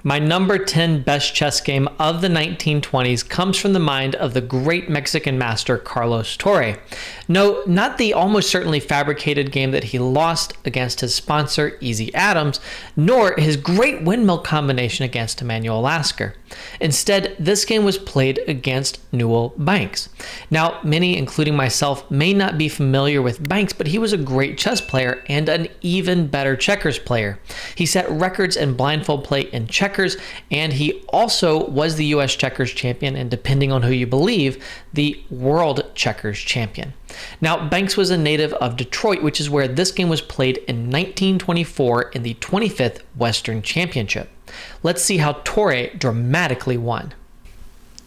My number 10 best chess game of the 1920s comes from the mind of the great Mexican master Carlos Torre. No, not the almost certainly fabricated game that he lost against his sponsor Easy Adams, nor his great windmill combination against Emanuel Lasker. Instead, this game was played against Newell Banks. Now, many, including myself, may not be familiar with Banks, but he was a great chess player and an even better checkers player. He set records in blindfold play in checkers, and he also was the US checkers champion, and depending on who you believe, the world checkers champion. Now, Banks was a native of Detroit, which is where this game was played in 1924 in the 25th Western Championship. Let's see how Torre dramatically won.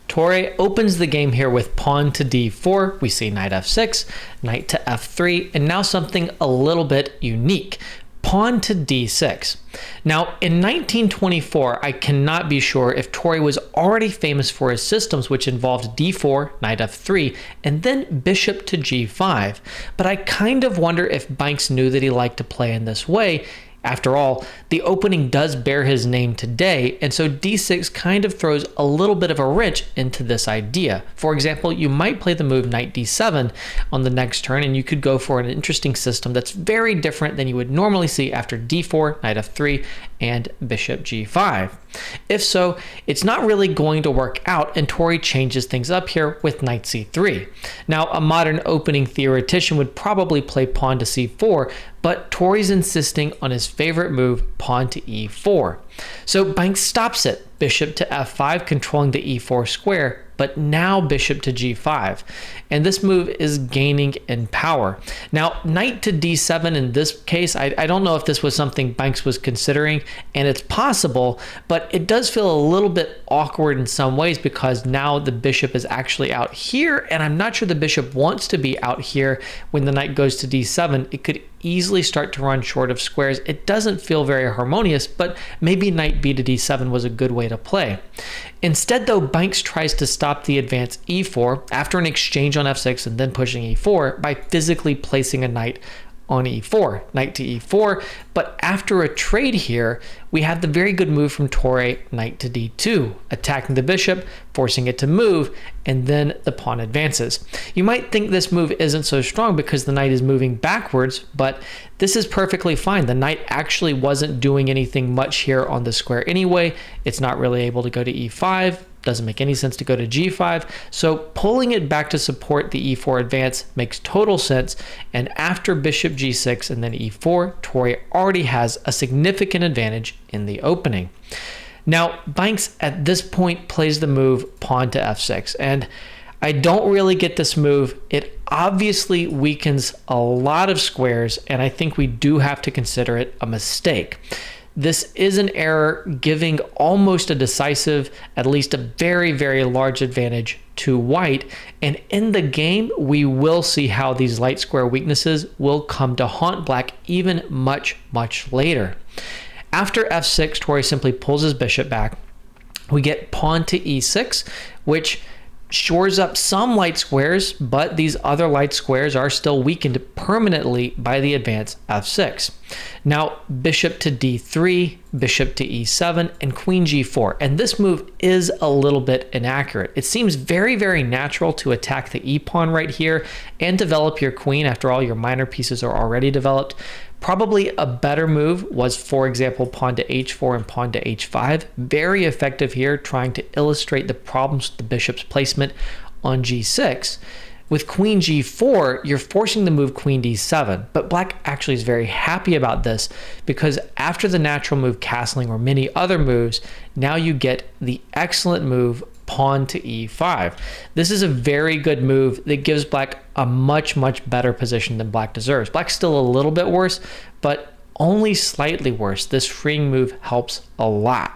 Torre opens the game here with pawn to d4. We see knight f6, knight to f3, and now something a little bit unique. Pawn to d6. Now, in 1924, I cannot be sure if Torre was already famous for his systems, which involved d4, knight f3, and then bishop to g5. But I kind of wonder if Banks knew that he liked to play in this way. After all, the opening does bear his name today, and so d6 kind of throws a little bit of a wrench into this idea. For example, you might play the move knight d7 on the next turn, and you could go for an interesting system that's very different than you would normally see after d4, knight f3, and bishop g5. If so, it's not really going to work out, and Torre changes things up here with knight c3. Now, a modern opening theoretician would probably play pawn to c4, but Torre's insisting on his favorite move, pawn to e4. So Banks stops it, bishop to f5, controlling the e4 square, but now bishop to g5. And this move is gaining in power. Now, knight to d7 in this case, I don't know if this was something Banks was considering, and it's possible, but it does feel a little bit awkward in some ways because now the bishop is actually out here, and I'm not sure the bishop wants to be out here when the knight goes to d7. It could easily start to run short of squares. It doesn't feel very harmonious, but maybe knight b to d7 was a good way to play. Instead, though, Banks tries to stop the advance e4 after an exchange on f6 and then pushing e4 by physically placing a knight on e4, knight to e4, but after a trade here, we have the very good move from Torre, knight to d2, attacking the bishop, forcing it to move, and then the pawn advances. You might think this move isn't so strong because the knight is moving backwards, but this is perfectly fine. The knight actually wasn't doing anything much here on the square anyway. It's not really able to go to e5. Doesn't make any sense to go to g5, so pulling it back to support the e4 advance makes total sense, and after bishop g6 and then e4, Torre already has a significant advantage in the opening. Now, Banks at this point plays the move pawn to f6, and I don't really get this move. It obviously weakens a lot of squares, and I think we do have to consider it a mistake. This is an error, giving almost a decisive, at least a very, very large advantage to white. And in the game, we will see how these light square weaknesses will come to haunt black even much, much later. After f6, Torre simply pulls his bishop back. We get pawn to e6, which shores up some light squares, but these other light squares are still weakened permanently by the advance f6. Now, bishop to d3, bishop to e7, and queen g4. And this move is a little bit inaccurate. It seems very, very natural to attack the e-pawn right here and develop your queen. After all, your minor pieces are already developed. Probably a better move was, for example, pawn to h4 and pawn to h5. Very effective here, trying to illustrate the problems with the bishop's placement on g6. With queen g4, you're forcing the move queen d7, but black actually is very happy about this because after the natural move castling or many other moves, now you get the excellent move pawn to e5. This is a very good move that gives black a much, much better position than black deserves. Black's still a little bit worse, but only slightly worse. This freeing move helps a lot.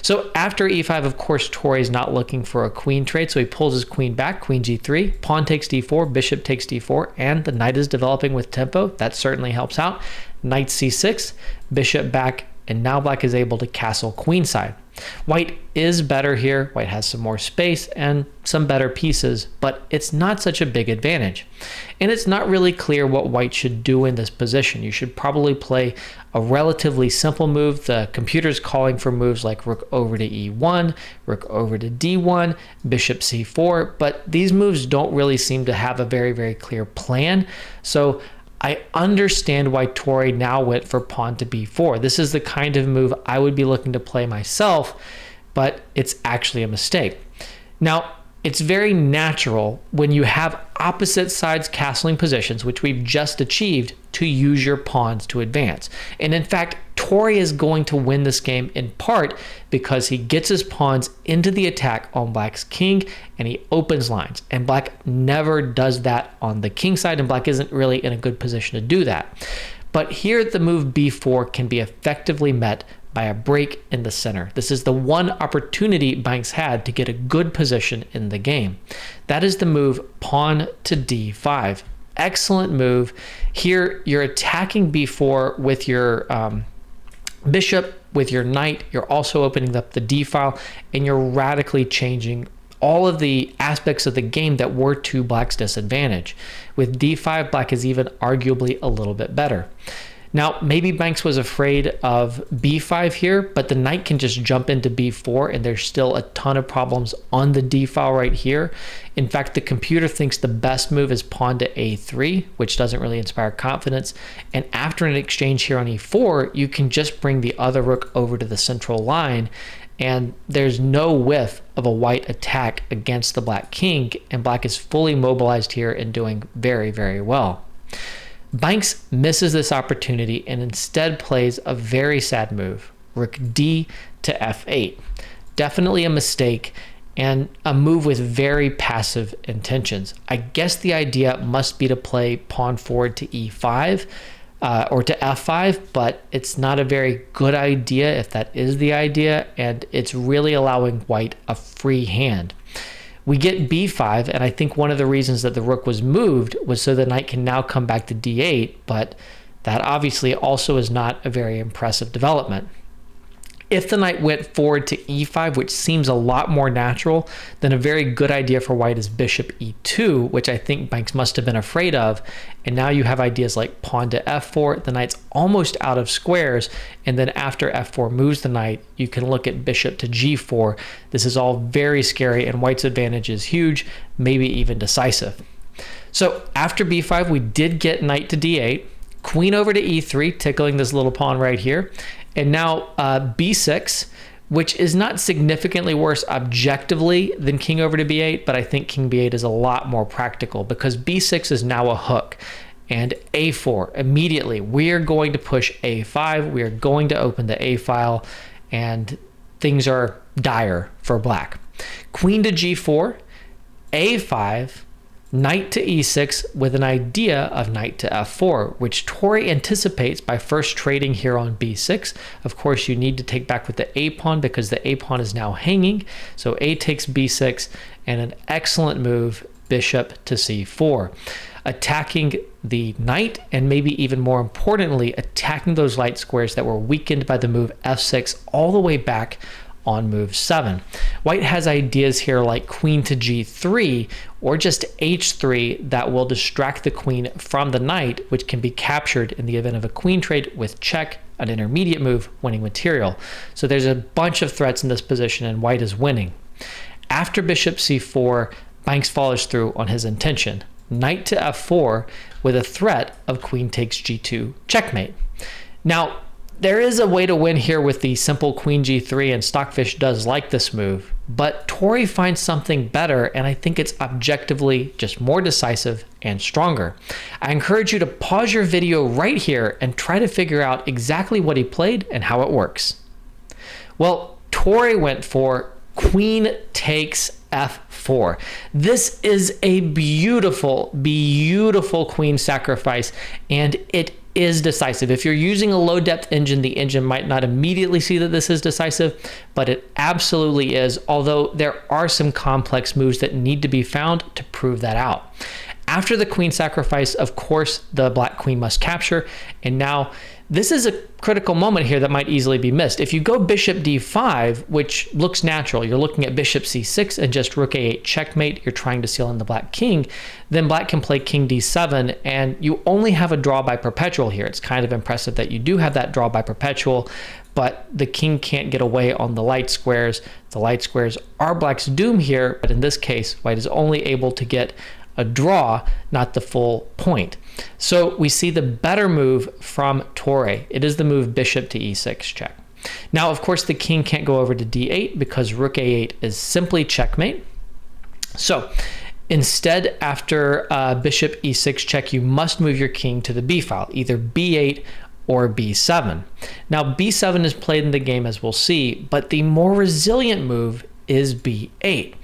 So after e5, of course, Torre is not looking for a queen trade, so he pulls his queen back, queen g3, pawn takes d4, bishop takes d4, and the knight is developing with tempo. That certainly helps out. Knight c6, bishop back, and now black is able to castle queenside. White is better here. White has some more space and some better pieces, but it's not such a big advantage. And it's not really clear what white should do in this position. You should probably play a relatively simple move. The computer's calling for moves like rook over to e1, rook over to d1, bishop c4, but these moves don't really seem to have a very, very clear plan. So I understand why Torre now went for pawn to b4. This is the kind of move I would be looking to play myself, but it's actually a mistake. Now, it's very natural when you have opposite sides castling positions, which we've just achieved, to use your pawns to advance. And in fact, Torre is going to win this game in part because he gets his pawns into the attack on black's king and he opens lines. And black never does that on the king side, and black isn't really in a good position to do that. But here the move b4 can be effectively met by a break in the center. This is the one opportunity Banks had to get a good position in the game. That is the move pawn to d5. Excellent move. Here you're attacking b4 with your bishop, with your knight. You're also opening up the d file, and you're radically changing all of the aspects of the game that were to black's disadvantage. With d5, black is even arguably a little bit better. Now, maybe Banks was afraid of b5 here, but the knight can just jump into b4, and there's still a ton of problems on the d file right here. In fact, the computer thinks the best move is pawn to a3, which doesn't really inspire confidence. And after an exchange here on e4, you can just bring the other rook over to the central line, and there's no whiff of a white attack against the black king, and black is fully mobilized here and doing very, very well. Banks misses this opportunity and instead plays a very sad move, rook d to f8. Definitely a mistake and a move with very passive intentions. I guess the idea must be to play pawn forward to e5 or to f5, but it's not a very good idea if that is the idea, and it's really allowing white a free hand. We get b5, and I think one of the reasons that the rook was moved was so the knight can now come back to d8, but that obviously also is not a very impressive development. If the knight went forward to e5, which seems a lot more natural, then a very good idea for white is bishop e2, which I think Banks must have been afraid of. And now you have ideas like pawn to f4, the knight's almost out of squares, and then after f4 moves the knight, you can look at bishop to g4. This is all very scary, and white's advantage is huge, maybe even decisive. So after b5, we did get knight to d8, queen over to e3, tickling this little pawn right here. And now b6, which is not significantly worse objectively than king over to b8, but I think king b8 is a lot more practical because b6 is now a hook. And a4, immediately, we are going to push a5. We are going to open the a file, and things are dire for black. Queen to g4, a5, knight to e6 with an idea of knight to f4, which Torre anticipates by first trading here on b6. Of course, you need to take back with the a pawn because the a pawn is now hanging. So a takes b6, and an excellent move, bishop to c4. Attacking the knight, and maybe even more importantly, attacking those light squares that were weakened by the move f6 all the way back on move 7. White has ideas here like queen to g3 or just h3 that will distract the queen from the knight, which can be captured in the event of a queen trade with check, an intermediate move, winning material. So there's a bunch of threats in this position, and white is winning. After bishop c4, Banks follows through on his intention. Knight to f4 with a threat of queen takes g2 checkmate. Now, there is a way to win here with the simple queen g3, and Stockfish does like this move, but Torre finds something better, and I think it's objectively just more decisive and stronger. I encourage you to pause your video right here and try to figure out exactly what he played and how it works. Well, Torre went for queen takes f4. This is a beautiful, beautiful queen sacrifice, and it is decisive. If you're using a low depth engine, the engine might not immediately see that this is decisive, but it absolutely is, although there are some complex moves that need to be found to prove that out. After the queen sacrifice, of course, the black queen must capture, and now This is a critical moment here that might easily be missed. If you go bishop d5, which looks natural, you're looking at bishop c6 and just rook a8 checkmate, you're trying to seal in the black king, then black can play king d7, and you only have a draw by perpetual here. It's kind of impressive that you do have that draw by perpetual, but the king can't get away on the light squares. The light squares are black's doom here, but in this case, white is only able to get a draw, not the full point. So we see the better move from Torre. It is the move bishop to e6 check. Now, of course, the king can't go over to d8 because rook a8 is simply checkmate. So instead, after bishop e6 check, you must move your king to the b file, either b8 or b7. Now, b7 is played in the game, as we'll see, but the more resilient move is b8.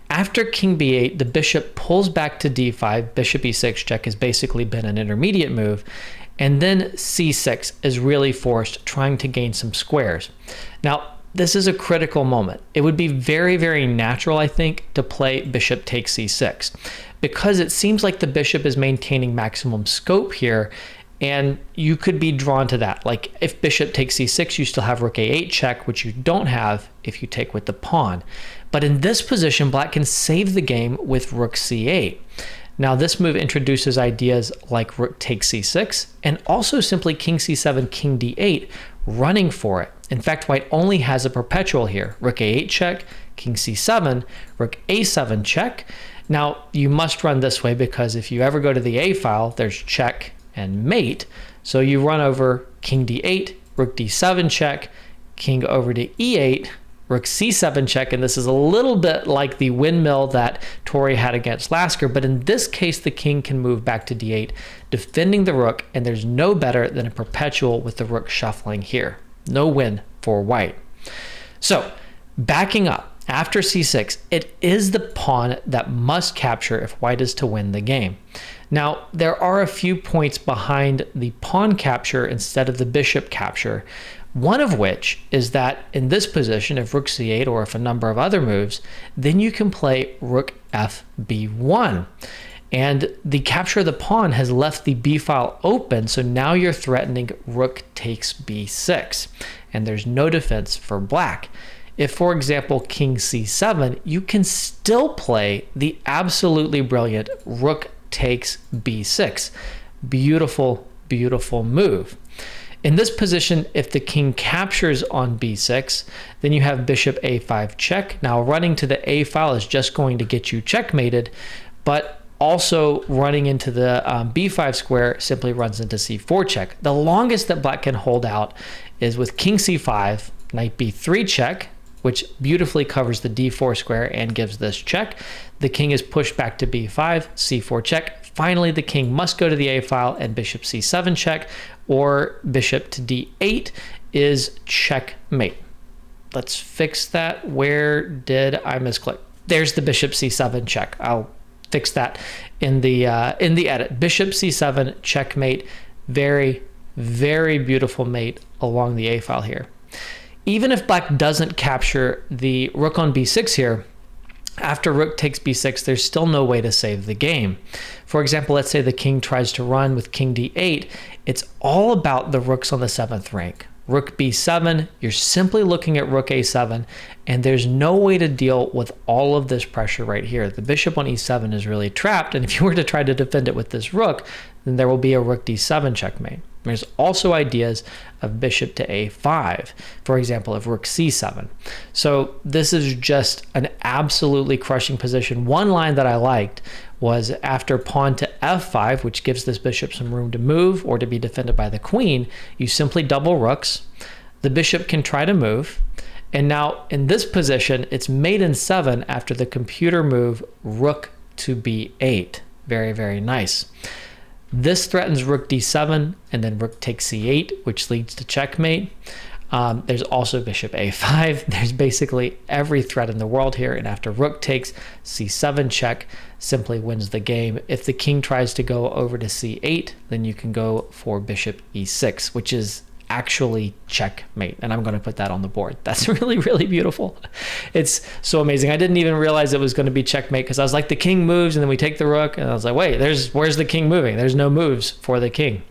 After king b8, the bishop pulls back to d5. Bishop e6 check has basically been an intermediate move. And then c6 is really forced, trying to gain some squares. Now, this is a critical moment. It would be very, very natural, I think, to play bishop takes c6, because it seems like the bishop is maintaining maximum scope here, and you could be drawn to that. Like if bishop takes c6, you still have rook a8 check, which you don't have if you take with the pawn. But in this position, black can save the game with rook c8. Now this move introduces ideas like rook takes c6 and also simply king c7, king d8, running for it. In fact, white only has a perpetual here. Rook a8 check, king c7, rook a7 check. Now you must run this way because if you ever go to the a file, there's check and mate. So you run over king d8, rook d7 check, king over to e8, rook c7 check, and this is a little bit like the windmill that Torre had against Lasker, but in this case the king can move back to d8, defending the rook, and there's no better than a perpetual with the rook shuffling here. No win for white. So backing up, after c6, it is the pawn that must capture if white is to win the game. Now, there are a few points behind the pawn capture instead of the bishop capture, one of which is that in this position, if rook c8 or if a number of other moves, then you can play rook fb1. And the capture of the pawn has left the b file open, so now you're threatening rook takes b6, and there's no defense for black. If, for example, king c7, you can still play the absolutely brilliant rook takes b6. Beautiful, beautiful move. In this position, if the king captures on b6, then you have bishop a5 check. Now running to the a file is just going to get you checkmated, but also running into the b5 square simply runs into c4 check. The longest that black can hold out is with king c5, knight b3 check, which beautifully covers the d4 square and gives this check. The king is pushed back to b5, c4 check. Finally, the king must go to the a file and bishop c7 check, or bishop to d8 is checkmate. Let's fix that. Where did I misclick? There's the bishop c7 check. I'll fix that in the edit. Bishop c7 checkmate. Very, very beautiful mate along the a file here. Even if black doesn't capture the rook on b6 here, after rook takes b6, there's still no way to save the game. For example, let's say the king tries to run with king d8. It's all about the rooks on the 7th rank. Rook b7, you're simply looking at rook a7, and there's no way to deal with all of this pressure right here. The bishop on e7 is really trapped, and if you were to try to defend it with this rook, then there will be a rook d7 checkmate. There's also ideas of bishop to a5, for example, of rook c7. So this is just an absolutely crushing position. One line that I liked was after pawn to f5, which gives this bishop some room to move or to be defended by the queen, you simply double rooks. The bishop can try to move. And now in this position, it's mate in 7 after the computer move rook to b8. Very, very nice. This threatens rook d7, and then rook takes c8, which leads to checkmate. There's also bishop a5. There's basically every threat in the world here, and after rook takes, c7 check simply wins the game. If the king tries to go over to c8, then you can go for bishop e6, which is actually checkmate, and I'm going to put that on the board. That's really, really beautiful. It's so amazing. I didn't even realize it was going to be checkmate because I was like, the king moves and then we take the rook, and I was like, wait, where's the king moving? There's no moves for the king.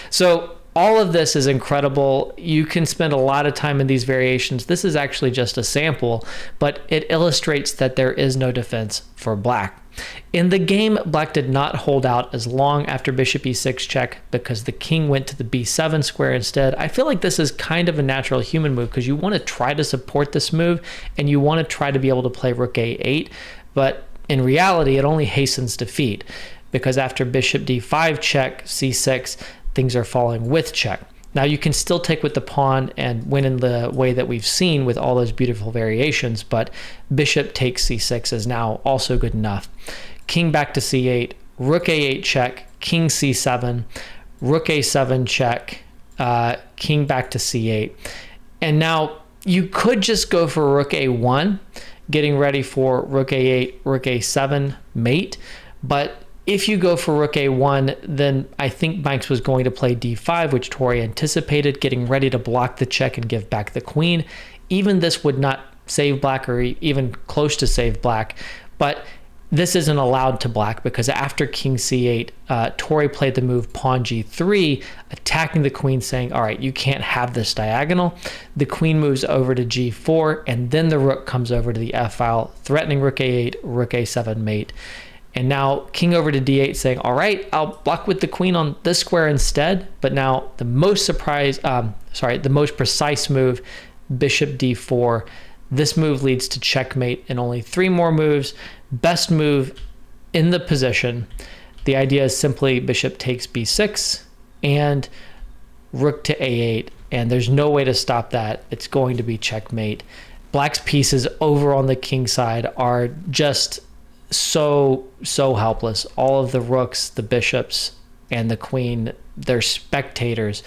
So All of this is incredible. You can spend a lot of time in these variations. This is actually just a sample, but it illustrates that there is no defense for black. In the game, black did not hold out as long after bishop e6 check because the king went to the b7 square instead. I feel like this is kind of a natural human move because you want to try to support this move and you want to try to be able to play rook a8, but in reality, it only hastens defeat because after bishop d5 check, c6, things are falling with check. Now you can still take with the pawn and win in the way that we've seen with all those beautiful variations, but bishop takes c6 is now also good enough. King back to c8, rook a8 check, king c7, rook a7 check, king back to c8. And now you could just go for rook a1, getting ready for rook a8, rook a7 mate, but if you go for rook a1, then I think Banks was going to play d5, which Torre anticipated, getting ready to block the check and give back the queen. Even this would not save black or even close to save black, but this isn't allowed to black because after king c8, Torre played the move pawn g3, attacking the queen, saying, all right, you can't have this diagonal. The queen moves over to g4, and then the rook comes over to the f-file, threatening rook a8, rook a7 mate. And now king over to d8 saying, all right, I'll block with the queen on this square instead. But now the most the most precise move, bishop d4. This move leads to checkmate in only 3 more moves. Best move in the position. The idea is simply bishop takes b6 and rook to a8. And there's no way to stop that. It's going to be checkmate. Black's pieces over on the king side are just so helpless. All of the rooks, the bishops, and the queen, they're spectators.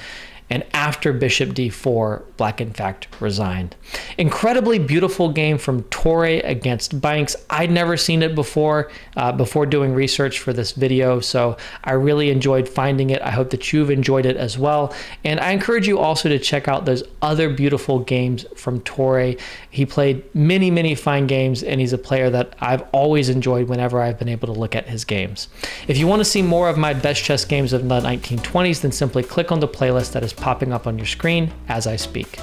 And after bishop d4, black in fact resigned. Incredibly beautiful game from Torre against Banks. I'd never seen it before doing research for this video, so I really enjoyed finding it. I hope that you've enjoyed it as well. And I encourage you also to check out those other beautiful games from Torre. He played many fine games, and he's a player that I've always enjoyed whenever I've been able to look at his games. If you want to see more of my best chess games of the 1920s, then simply click on the playlist that is popping up on your screen as I speak.